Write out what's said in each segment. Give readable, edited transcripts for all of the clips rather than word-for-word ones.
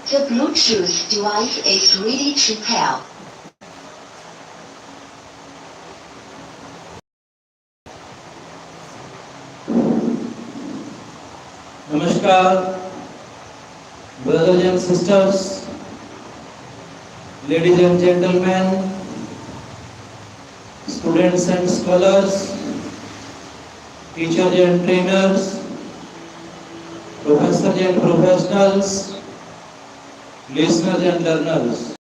The Bluetooth device is ready to pair. Namaskar, brothers and sisters, ladies and gentlemen, students and scholars, teachers and trainers, professors and professionals, listeners and learners,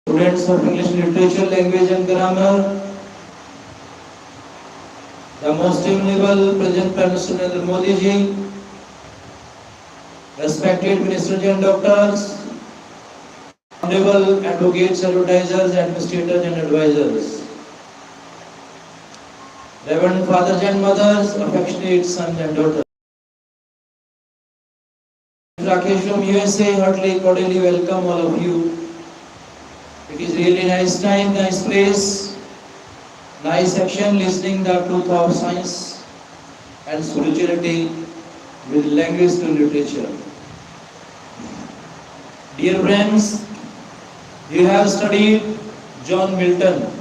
students of English literature, language and grammar, the most amiable present Prime Minister Narendra Modi ji, respected ministers and doctors, honorable advocates, advertisers, administrators and advisors, reverend fathers and mothers, affectionate sons and daughters. Dr.RK from USA, heartily, cordially welcome all of you. It is really nice time, nice place, nice section listening the truth of science and spirituality with language to literature. Dear friends, you have studied John Milton.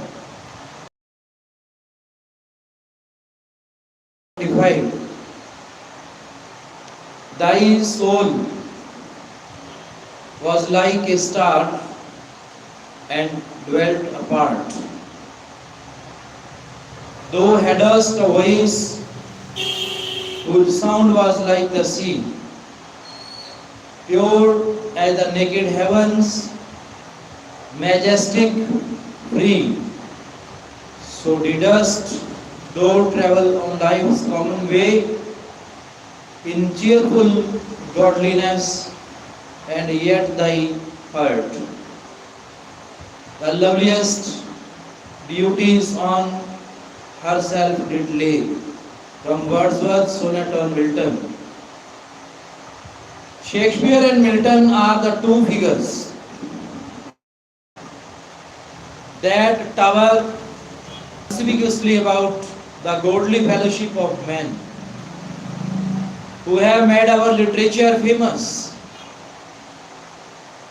Thy soul was like a star and dwelt apart. Thou hadst a voice whose sound was like the sea, pure as the naked heavens, majestic, free. So didst thou travel on life's common way, in cheerful godliness, and yet thy heart the loveliest beauties on herself did lay. From Wordsworth's sonnet on Milton. Shakespeare and Milton are the two figures that tower conspicuously about the godly fellowship of men, who have made our literature famous.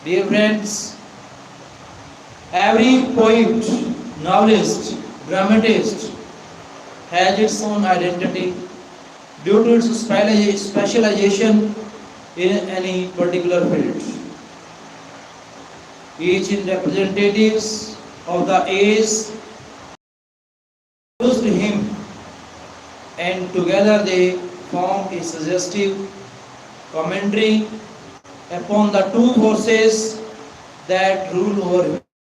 Dear friends, every poet, novelist, dramatist has its own identity due to its specialization in any particular field. Each is representatives of the age used him, and together they form a suggestive commentary upon the two forces that rule over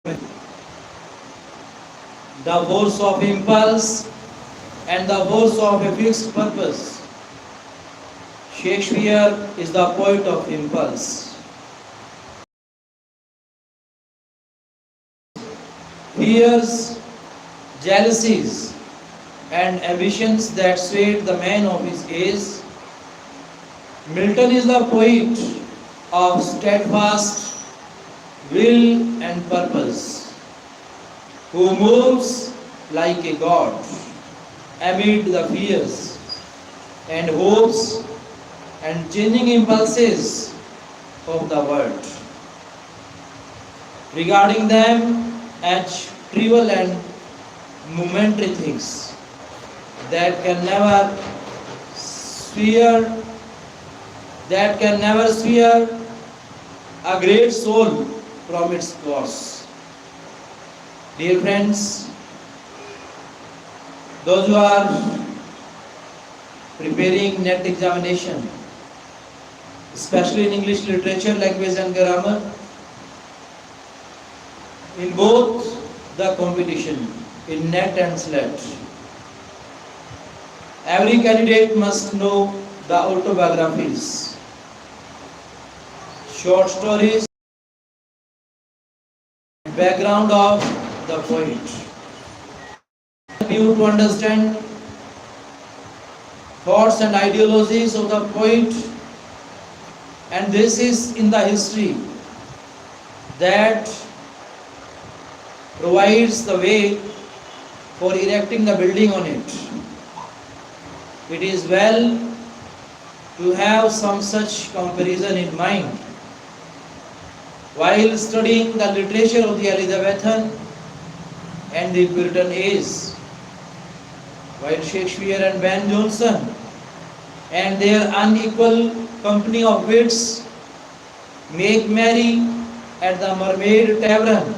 human, the force of impulse and the force of a fixed purpose. Shakespeare is the poet of impulse. Fears, jealousies, and ambitions that swayed the man of his age. Milton is the poet of steadfast will and purpose, who moves like a god amid the fears and hopes and changing impulses of the world, regarding them as trivial and momentary things that can never sphere a great soul from its course. Dear friends, those who are preparing NET examination, especially in English literature, language and grammar, in both the competition, in NET and SLET, every candidate must know the autobiographies, short stories, background of the poet. Help you to understand thoughts and ideologies of the poet, and this is in the history that provides the way for erecting the building on it. It is well to have some such comparison in mind. While studying the literature of the Elizabethan and the Puritan age, while Shakespeare and Ben Jonson and their unequal company of wits make merry at the Mermaid Tavern,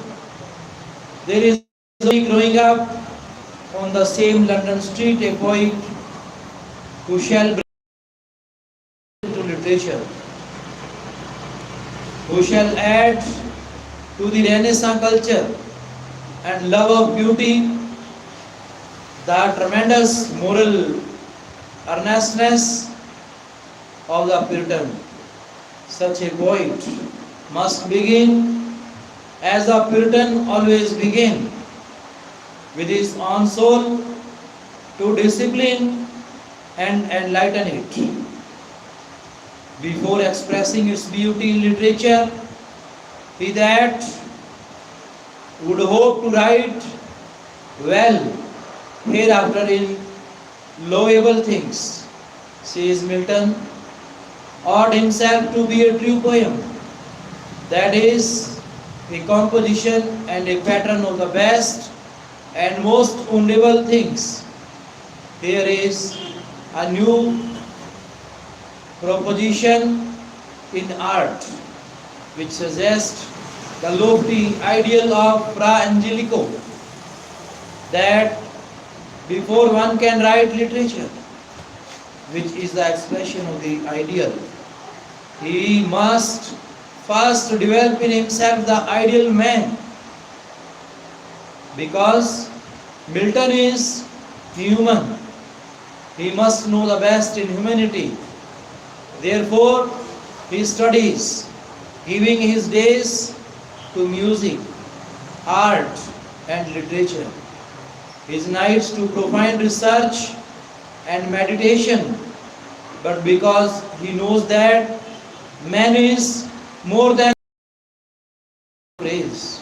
there is only growing up on the same London street a poet who shall bring to literature, who shall add to the Renaissance culture and love of beauty the tremendous moral earnestness of the Puritan. Such a poet must begin as the Puritan always began, with his own soul to discipline and enlighten it. Before expressing its beauty in literature, he that would hope to write well hereafter in loable things, says Milton, ought himself to be a true poem, that is, a composition and a pattern of the best and most honorable things. Here is a new proposition in art which suggests the lofty ideal of Fra Angelico, that before one can write literature, which is the expression of the ideal, he must first develop in himself the ideal man, because Milton is human. He must know the best in humanity. Therefore, he studies, giving his days to music, art and literature, his nights to profound research and meditation. But because he knows that man is more than praise,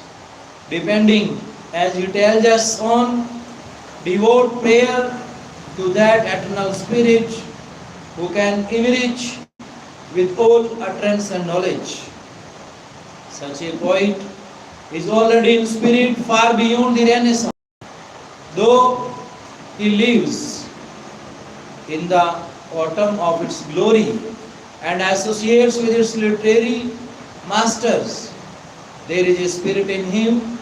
depending, as he tells us, on devout prayer to that eternal Spirit who can enrich with all utterance and knowledge. Such a poet is already in spirit far beyond the Renaissance, though he lives in the autumn of its glory and associates with its literary masters. There is a spirit in him,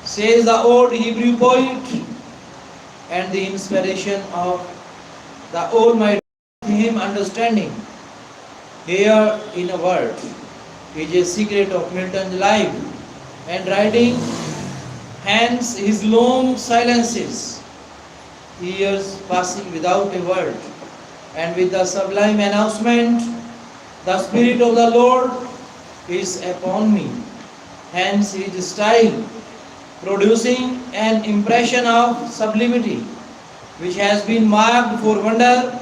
says the old Hebrew poet, and the inspiration of the Almighty him understanding. Here, in a word, is a secret of Milton's life and writing. Hence his long silences, years passing without a word, and with the sublime announcement, the Spirit of the Lord is upon me. Hence his style, producing an impression of sublimity, which has been marked for wonder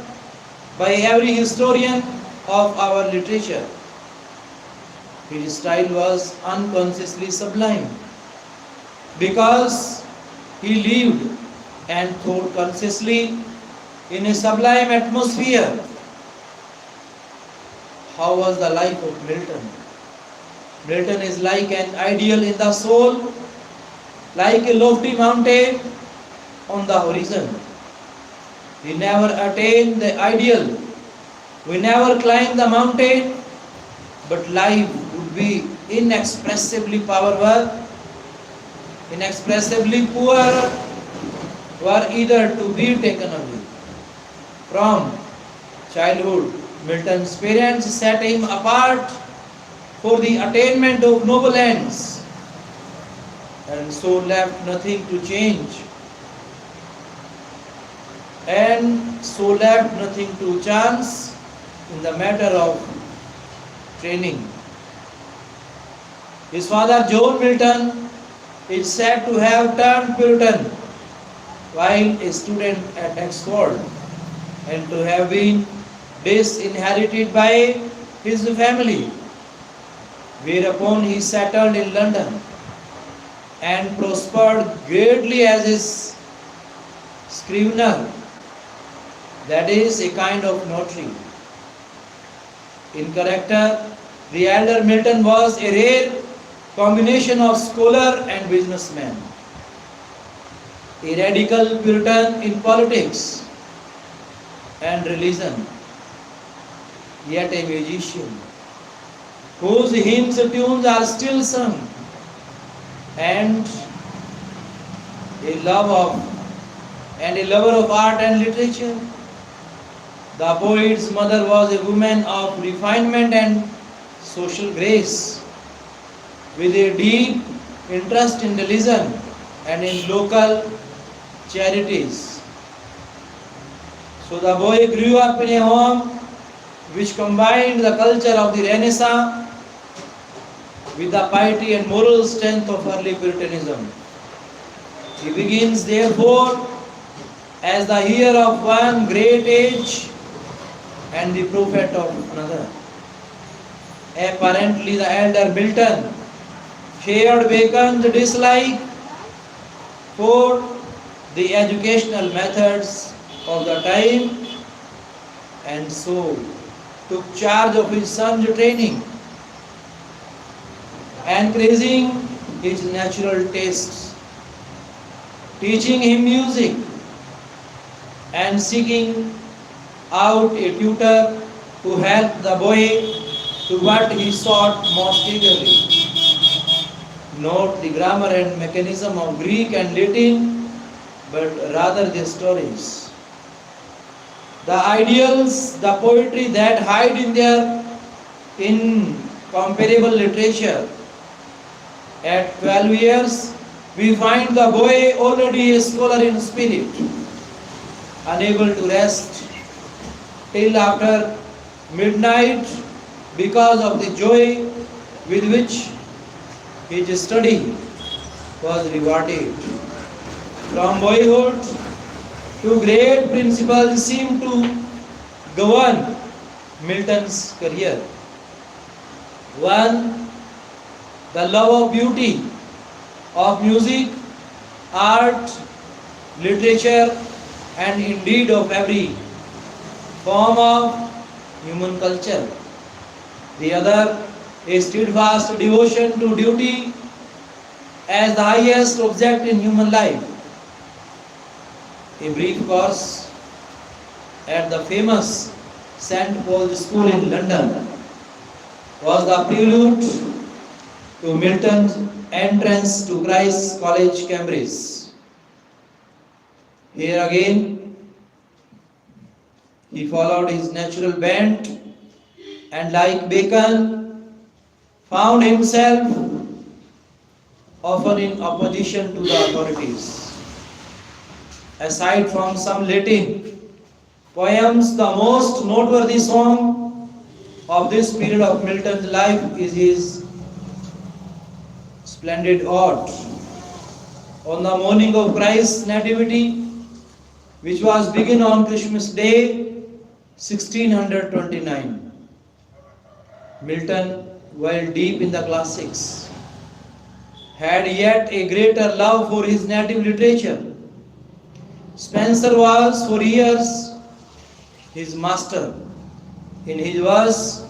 by every historian of our literature. His style was unconsciously sublime, because he lived and thought consciously in a sublime atmosphere. How was the life of Milton? Milton is like an ideal in the soul, like a lofty mountain on the horizon. We never attain the ideal, we never climb the mountain, but life would be inexpressibly powerful, inexpressibly poor, were either to be taken away. From childhood, Milton's parents set him apart for the attainment of noble ends, and so left nothing to change, and so left nothing to chance in the matter of training. His father, John Milton, is said to have turned Puritan while a student at Oxford, and to have been disinherited by his family, whereupon he settled in London and prospered greatly as his scrivener, that is, a kind of notary. In character, the elder Milton was a rare combination of scholar and businessman. A radical Puritan in politics and religion, yet a musician whose hymns and tunes are still sung, and a lover of art and literature. The poet's mother was a woman of refinement and social grace, with a deep interest in religion and in local charities. So the boy grew up in a home which combined the culture of the Renaissance with the piety and moral strength of early Puritanism. He begins, therefore, as the heir of one great age and the prophet of another. Apparently, the elder Milton shared Bacon's dislike for the educational methods of the time, and so took charge of his son's training, encouraging his natural tastes, teaching him music, and seeking out a tutor to help the boy to what he sought most eagerly. Not the grammar and mechanism of Greek and Latin, but rather the stories, the ideals, the poetry that hide in their incomparable literature. At 12 years, we find the boy already a scholar in spirit, unable to rest till after midnight because of the joy with which his study was rewarded. From boyhood to great principles seem to govern Milton's career. One, the love of beauty, of music, art, literature, and indeed of every form of human culture. The other, a steadfast devotion to duty as the highest object in human life. A brief course at the famous St. Paul's School in London was the prelude to Milton's entrance to Christ's College, Cambridge. Here again, he followed his natural bent and, like Bacon, found himself often in opposition to the authorities. Aside from some Latin poems, the most noteworthy song of this period of Milton's life is his splendid ode on the morning of Christ's Nativity, which was begun on Christmas Day, 1629. Milton, while deep in the classics, had yet a greater love for his native literature. Spenser was for years his master. In his verse,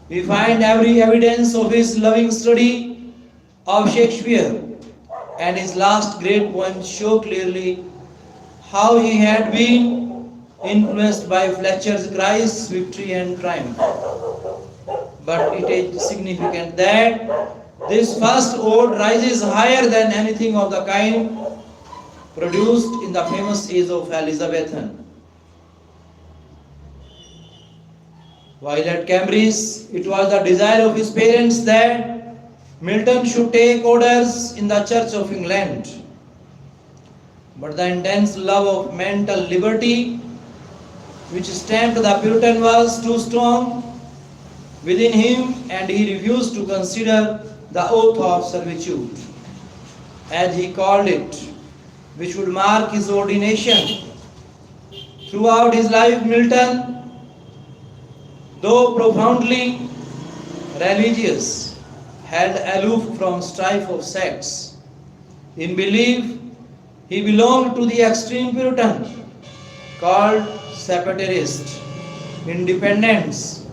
we find every evidence of his loving study of Shakespeare, and his last great poems show clearly how he had been influenced by Fletcher's Christ's Victory and Triumph. But it is significant that this first ode rises higher than anything of the kind produced in the famous age of Elizabethan. While at Cambridge, it was the desire of his parents that Milton should take orders in the Church of England. But the intense love of mental liberty which stamped the Puritan was too strong within him, and he refused to consider the oath of servitude, as he called it, which would mark his ordination. Throughout his life, Milton, though profoundly religious, held aloof from strife of sects. In belief, he belonged to the extreme Puritan, called separatist, independents,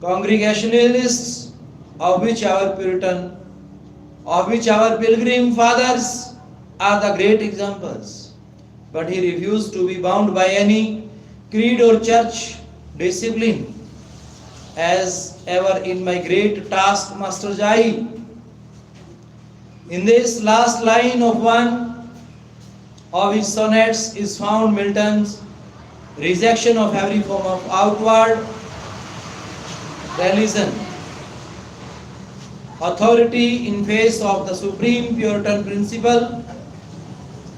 Congregationalists, of which our Puritan, of which our Pilgrim fathers are the great examples. But he refused to be bound by any creed or church discipline, as ever in my great taskmaster's eye. In this last line of one of his sonnets is found Milton's rejection of every form of outward religion, authority in face of the supreme Puritan principle,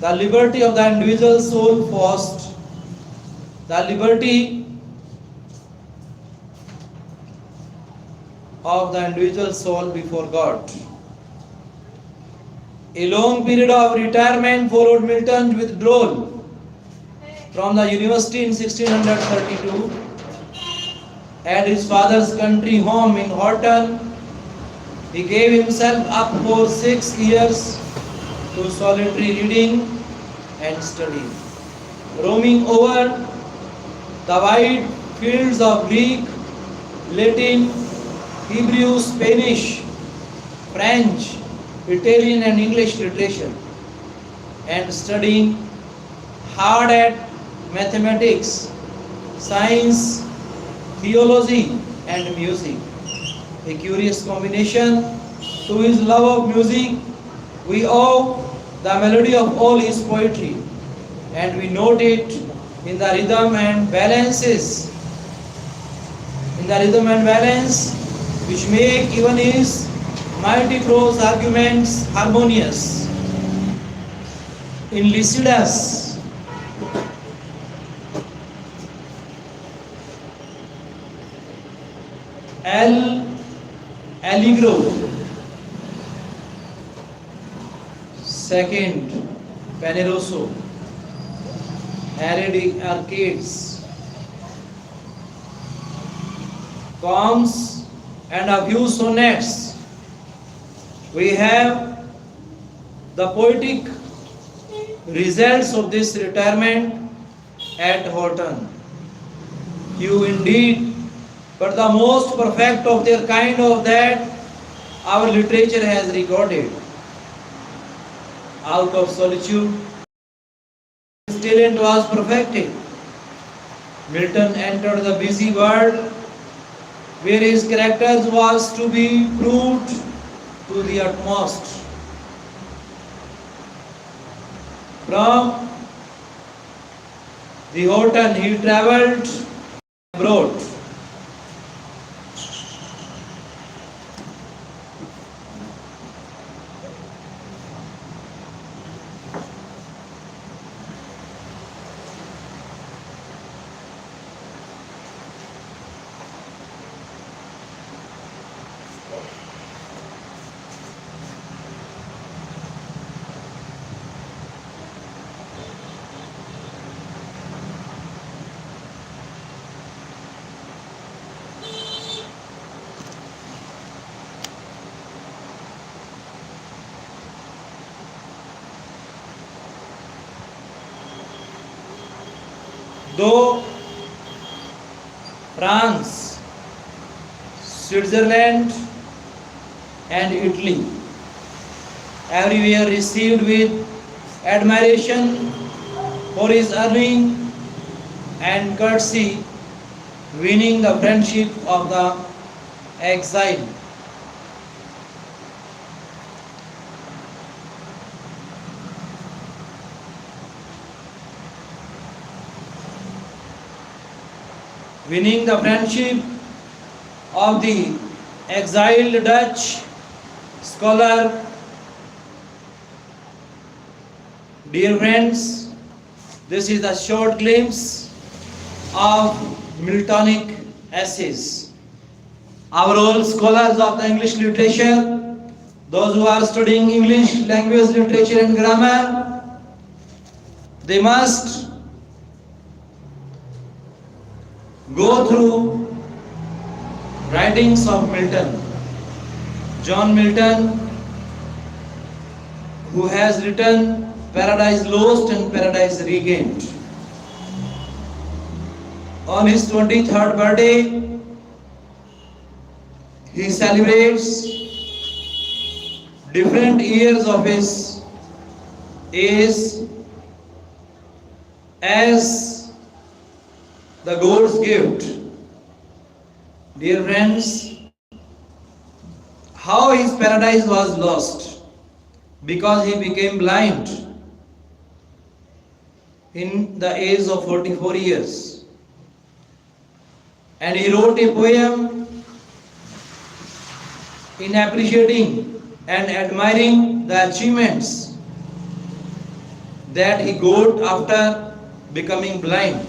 the liberty of the individual soul first, the liberty of the individual soul before God. A long period of retirement followed Milton's withdrawal from the university in 1632. At his father's country home in Horton, he gave himself up for 6 years to solitary reading and study, roaming over the wide fields of Greek, Latin, Hebrew, Spanish, French, Italian and English literature, and studying hard at mathematics, science, theology and music. A curious combination. To his love of music, we owe the melody of all his poetry, and we note it in the rhythm and balances, which make even his mighty prose arguments harmonious. In Lycidas, El Allegro, second Paneroso, Arcade Arcades, poems and a few sonnets. We have the poetic results of this retirement at Horton. Few indeed, but the most perfect of their kind of that our literature has recorded. Out of solitude, his talent was perfected. Milton entered the busy world where his character was to be proved to the utmost. From the Horton he travelled abroad. Though France, Switzerland and Italy everywhere received with admiration for his earning and courtesy, winning the friendship of the exile. Winning the friendship of the exiled Dutch scholar. Dear friends, this is a short glimpse of Miltonic essays. Our old scholars of the English literature, those who are studying English language, literature and grammar, they must go through writings of Milton. John Milton, who has written Paradise Lost and Paradise Regained. On his 23rd birthday, he celebrates different years of his age as the God's gift. Dear friends, how his paradise was lost because he became blind in the age of 44 years. And he wrote a poem in appreciating and admiring the achievements that he got after becoming blind.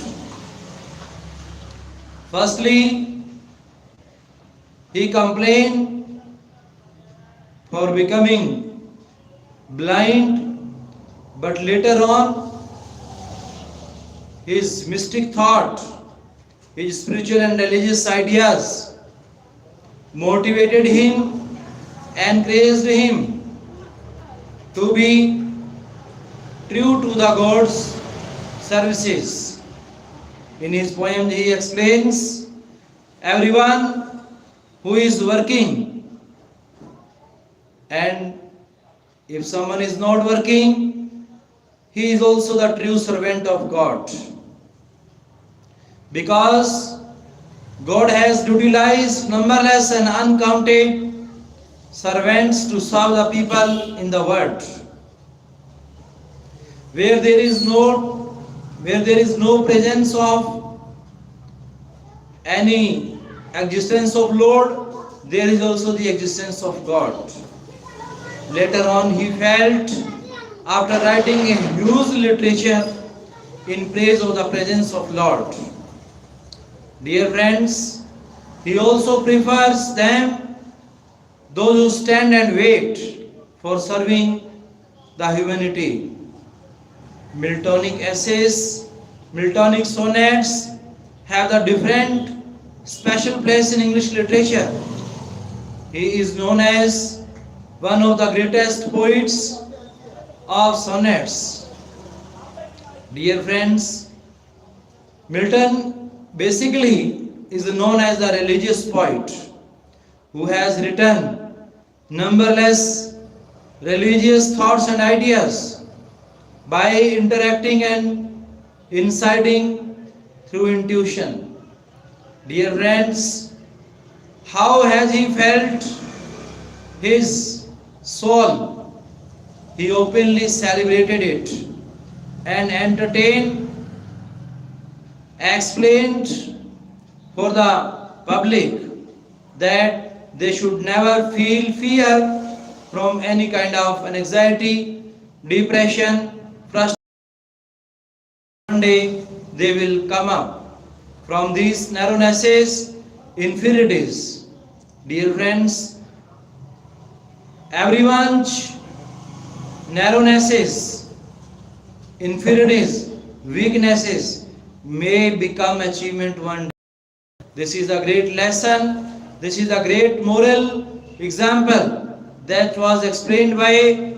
Firstly, he complained for becoming blind, but later on his mystic thought, his spiritual and religious ideas motivated him, encouraged him to be true to the God's services. In his poem he explains, everyone who is working, and if someone is not working, he is also the true servant of God. Because God has utilized numberless and uncounted servants to serve the people in the world. Where there is no presence of any existence of Lord, there is also the existence of God. Later on he felt, after writing a huge literature in praise of the presence of Lord. Dear friends, he also prefers them, those who stand and wait for serving the humanity. Miltonic essays, Miltonic sonnets have the different special place in English literature. He is known as one of the greatest poets of sonnets. Dear friends, Milton basically is known as the religious poet who has written numberless religious thoughts and ideas by interacting and inciting through intuition. Dear friends, how has he felt his soul? He openly celebrated it and entertained, explained for the public that they should never feel fear from any kind of anxiety, depression, frustration. One day they will come up from these narrownesses, inferiorities. Dear friends, everyone's narrownesses, inferiorities, weaknesses may become achievement one day. This is a great lesson. This is a great moral example that was explained by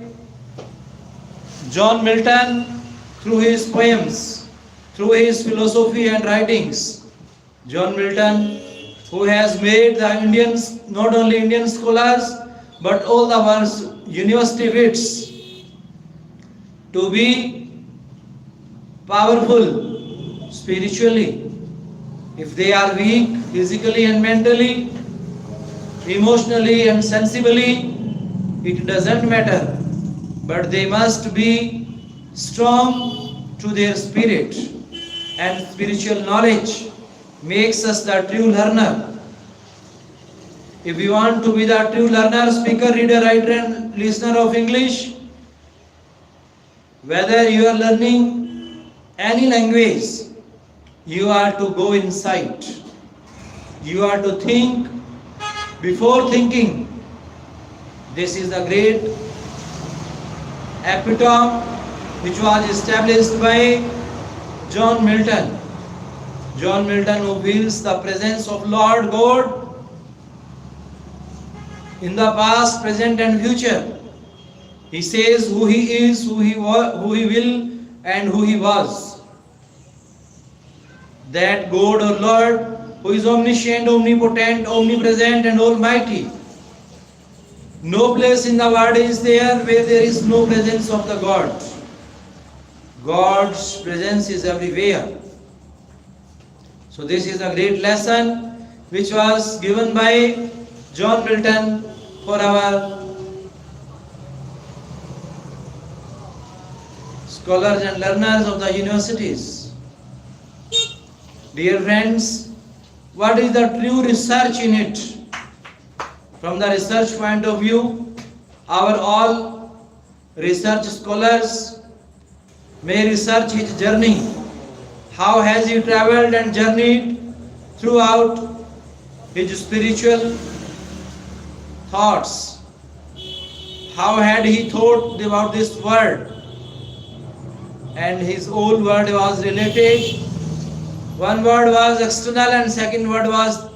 John Milton through his poems, through his philosophy and writings. John Milton, who has made the Indians, not only Indian scholars, but all the world's university wits to be powerful spiritually. If they are weak physically and mentally, emotionally and sensibly, it doesn't matter. But they must be strong to their spirit. And spiritual knowledge makes us the true learner. If you want to be the true learner, speaker, reader, writer and listener of English, whether you are learning any language, you are to go inside. You are to think before thinking. This is the great epitome which was established by John Milton. John Milton, who feels the presence of Lord God in the past, present and future. He says who he is, who he will and who he was. That God or Lord who is omniscient, omnipotent, omnipresent, and almighty. No place in the world is there where there is no presence of the God. God's presence is everywhere. So this is a great lesson which was given by John Milton for our scholars and learners of the universities. Dear friends, what is the true research in it? From the research point of view, our all research scholars may research his journey. How has he traveled and journeyed throughout his spiritual thoughts? How had he thought about this world? And his whole world was related. One word was external and second word was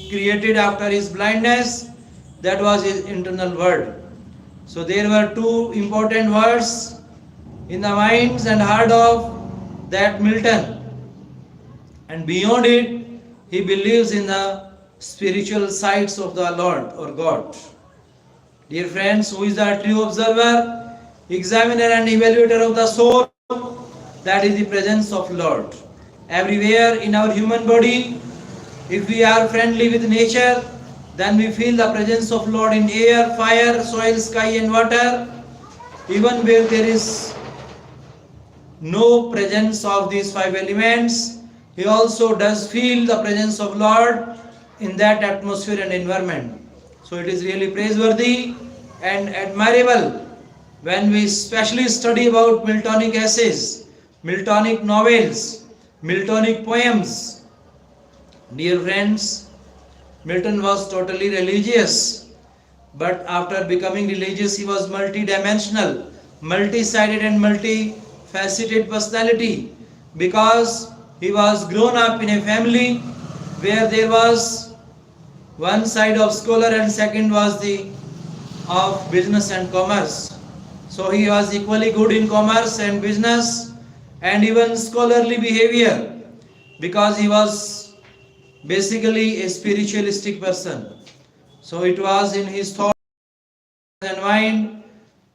created after his blindness. That was his internal world. So there were two important words in the minds and heart of that Milton. And beyond it, he believes in the spiritual sides of the Lord or God. Dear friends, who is the true observer, examiner and evaluator of the soul? That is the presence of Lord. Everywhere in our human body, if we are friendly with nature, then we feel the presence of Lord in air, fire, soil, sky and water. Even where there is no presence of these five elements, he also does feel the presence of Lord in that atmosphere and environment. So it is really praiseworthy and admirable when we specially study about Miltonic essays, Miltonic novels, Miltonic poems. Dear friends, Milton was totally religious, but after becoming religious, he was multidimensional, multi-sided and multifaceted personality, because he was grown up in a family where there was one side of scholar and second was the of business and commerce. So he was equally good in commerce and business and even scholarly behavior, because he was basically a spiritualistic person. So it was in his thought and mind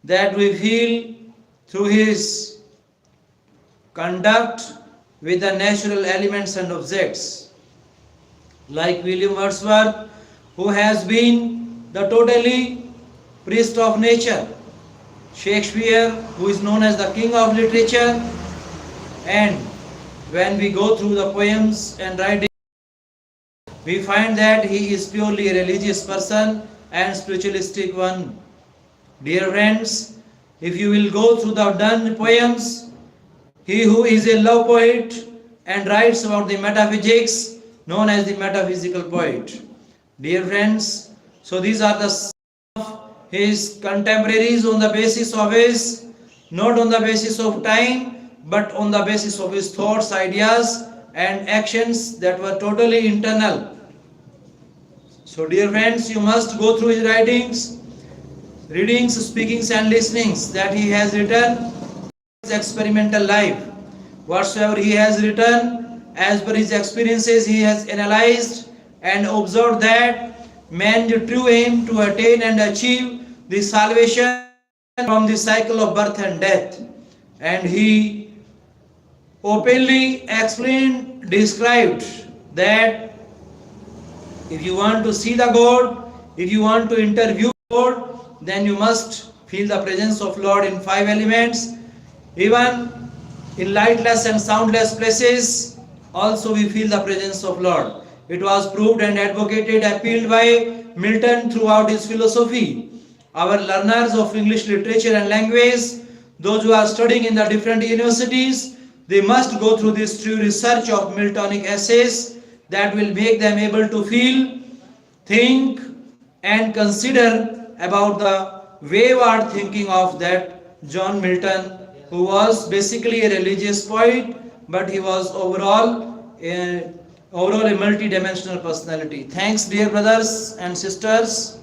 that we feel through his conduct with the natural elements and objects. Like William Wordsworth, who has been the totally priest of nature. Shakespeare, who is known as the king of literature. And when we go through the poems and writings, we find that he is purely a religious person and spiritualistic one. Dear friends, if you will go through the done poems, he who is a love poet and writes about the metaphysics, known as the metaphysical poet. Dear friends, so these are the his contemporaries on the basis of his, not on the basis of time, but on the basis of his thoughts, ideas and actions that were totally internal. So dear friends, you must go through his writings, readings, speakings and listenings that he has written, his experimental life. Whatsoever he has written, as per his experiences, he has analyzed and observed that man's true aim to attain and achieve the salvation from the cycle of birth and death. And he openly explained, described that if you want to see the God, if you want to interview God, then you must feel the presence of Lord in five elements. Even in lightless and soundless places, also we feel the presence of Lord. It was proved and advocated, appealed by Milton throughout his philosophy. Our learners of English literature and language, those who are studying in the different universities, they must go through this true research of Miltonic essays that will make them able to feel, think and consider about the wayward thinking of that John Milton, who was basically a religious poet, but he was overall a multi-dimensional personality. Thanks, dear brothers and sisters.